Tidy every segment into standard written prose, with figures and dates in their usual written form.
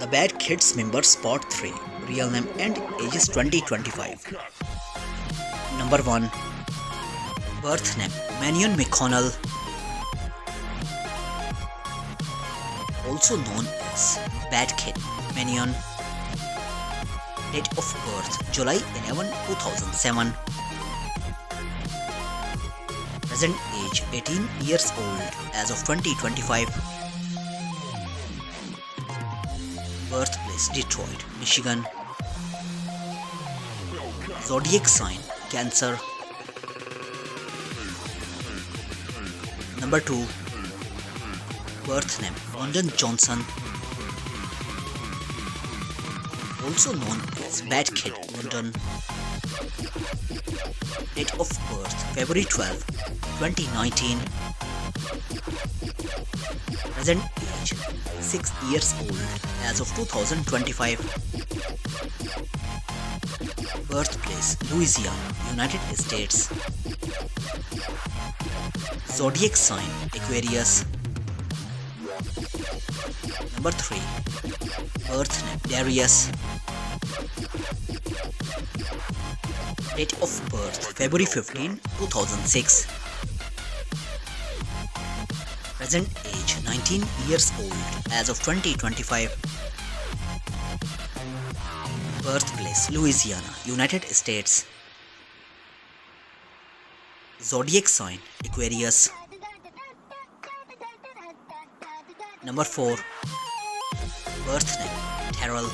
The Bad Kids Members Part 3. Real name and ages 2025. Number 1. Birth name Manion McConnell, also known as Bad Kid Manion. Date of birth July 11, 2007. Present age 18 years old as of 2025. Birthplace Detroit, Michigan. Zodiac sign Cancer. Number 2. Birth name London Johnson, also known as Bad Kid London. Date of birth February 12, 2019. Present age 6 years old as of 2025. Birthplace Louisiana, United States. Zodiac sign Aquarius. Number 3. Birth name Darius. Date of birth February 15, 2006. Present age 19 years old as of 2025. Birthplace Louisiana, United States. Zodiac sign Aquarius. Number 4. Birth name Terrell,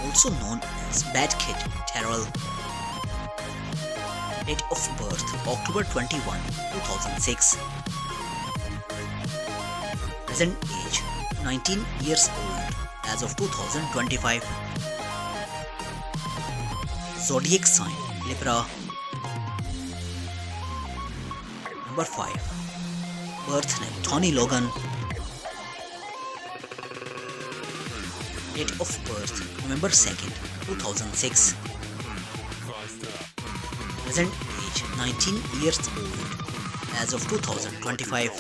also known as Bad Kid Terrell. Date of birth October 21, 2006. Present age 19 years old as of 2025. Zodiac sign Libra. Number 5. Birth name Tony Logan. Date of birth November 2nd, 2006. Present age 19 years old as of 2025.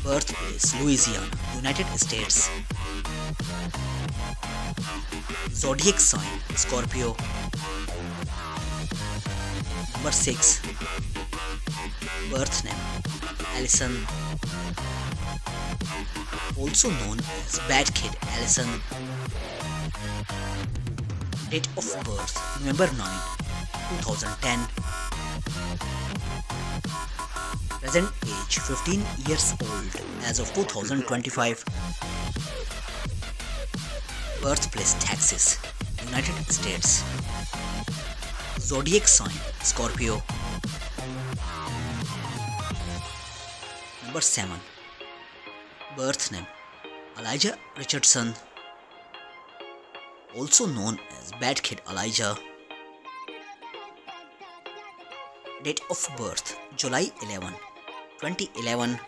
Birthplace Louisiana, United States. Zodiac sign Scorpio. Number 6. Birth name Allison, also known as Bad Kid Allison. Date of birth November 9, 2010. Present age 15 years old as of 2025. Birthplace Texas, United States. Zodiac sign Scorpio. Number 7. Birth name Elijah Richardson, also known as Bad Kid Elijah. Date of birth July 11, 2011.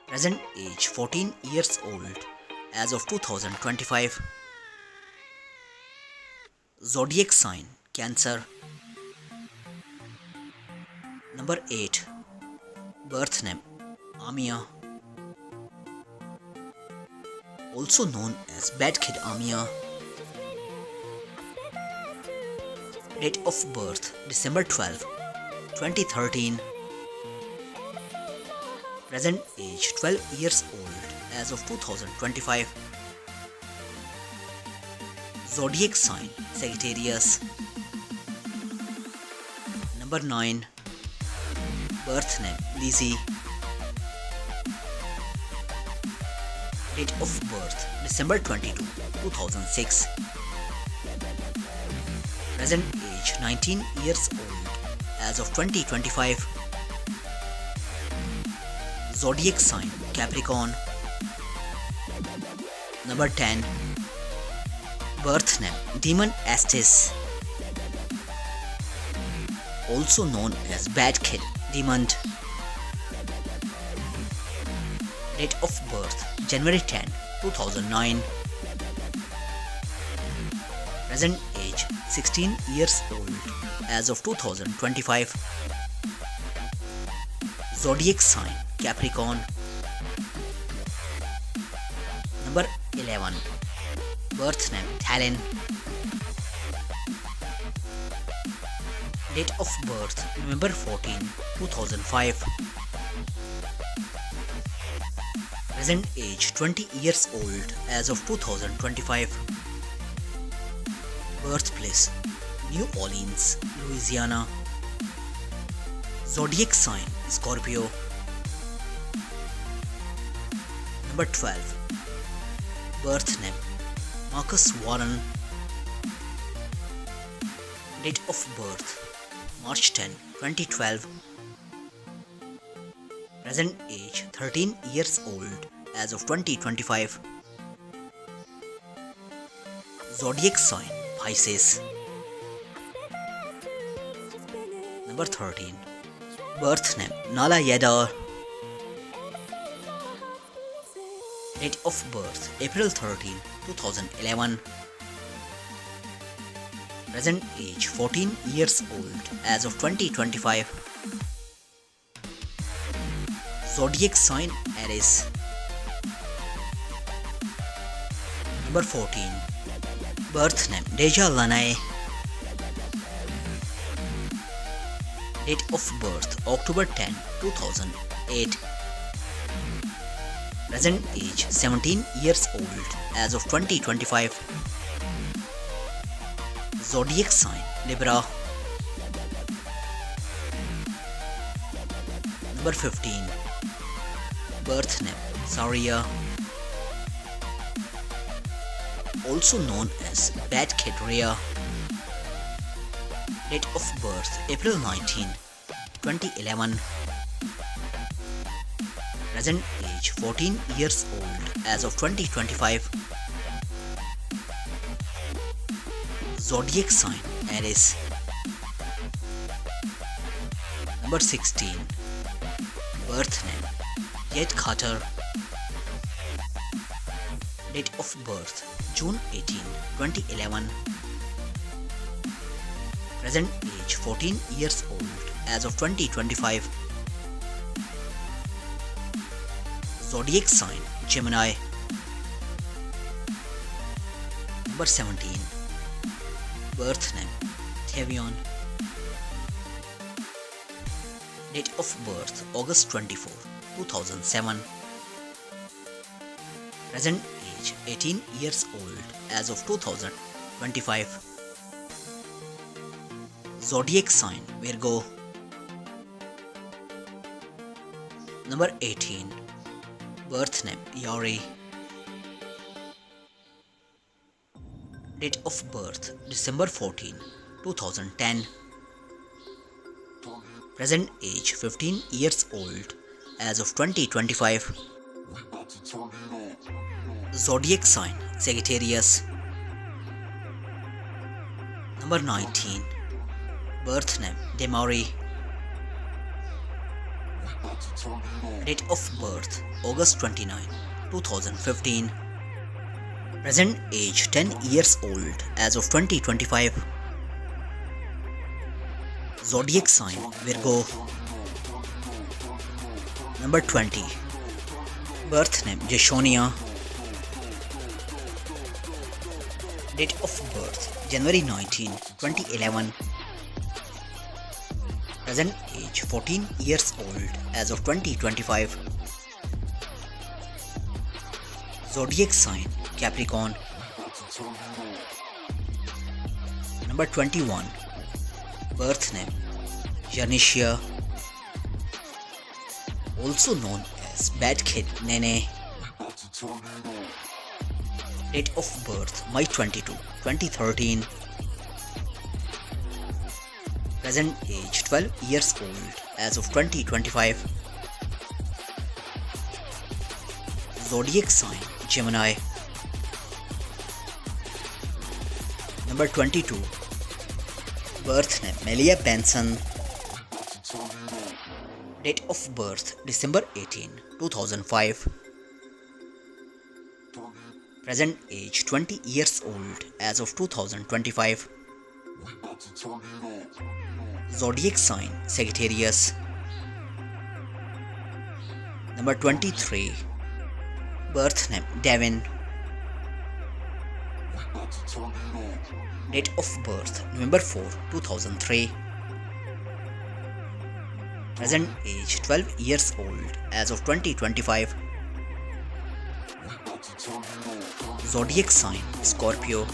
Present age 14 years old as of 2025. Zodiac sign Cancer. Number 8. Birth name Amia, also known as Bad Kid Amia. Date of birth December 12, 2013. Present age 12 years old as of 2025. Zodiac sign Sagittarius. Number 9. Birth name Lizzie. Date of birth December 22, 2006. Present age 19 years old as of 2025. Zodiac sign Capricorn. Number 10. Birth name Demon Estes, also known as Bad Kid Demon. Date of birth January 10, 2009. Present age 16 years old as of 2025. Zodiac sign Capricorn. Number 11. Birth name Talon. Date of birth November 14, 2005. Present age 20 years old as of 2025. Birthplace New Orleans, Louisiana. Zodiac sign Scorpio. Number 12. Birth name Marcus Warren. Date of birth March 10, 2012. Present age 13 years old as of 2025. Zodiac sign Pisces. Number 13. Birth name Nala Yadar. Date of birth April 13, 2011. Present age 14 years old as of 2025. Zodiac sign Aries. Number 14. Birth name Deja Lanai. Date of birth October 10, 2008. Present age 17 years old as of 2025. Zodiac sign Libra. Number 15. Birth name Saria. Also known as Bad Kid Rhea. Date of birth April 19, 2011. Present age 14 years old as of 2025. Zodiac sign Aries. Number 16. Birth name Yed Carter. Date of birth June 18, 2011. Present age 14 years old as of 2025. Zodiac sign Gemini. Number 17. Birth name Tavion. Date of birth August 24, 2007. Present age 18 years old as of 2025. Zodiac sign Virgo. Number 18. Birth name Yori. Date of birth December 14, 2010. Present age 15 years old as of 2025. Zodiac sign Sagittarius. Number 19. Birth name Demari. Date of birth August 29, 2015. Present age 10 years old as of 2025. Zodiac sign Virgo. Number 20. Birth name Jashonia. Date of birth January 19, 2011. Present age 14 years old as of 2025. Zodiac sign Capricorn. Number 21. Birth name Janicia. Also known as Bad Kid Nene. Date of birth May 22, 2013. Present age 12 years old as of 2025. Zodiac sign Gemini. Number 22. Birth name Melia Benson. Date of birth December 18, 2005. Present age 20 years old as of 2025. Zodiac sign Sagittarius. Number 23. Birth name Devin. Date of birth November 4, 2003. Present age 12 years old as of 2025. Zodiac sign Scorpio.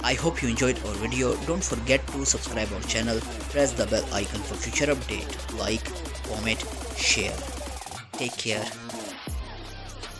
I hope you enjoyed our video. Don't forget to subscribe our channel, press the bell icon for future update, like, comment, share. Take care.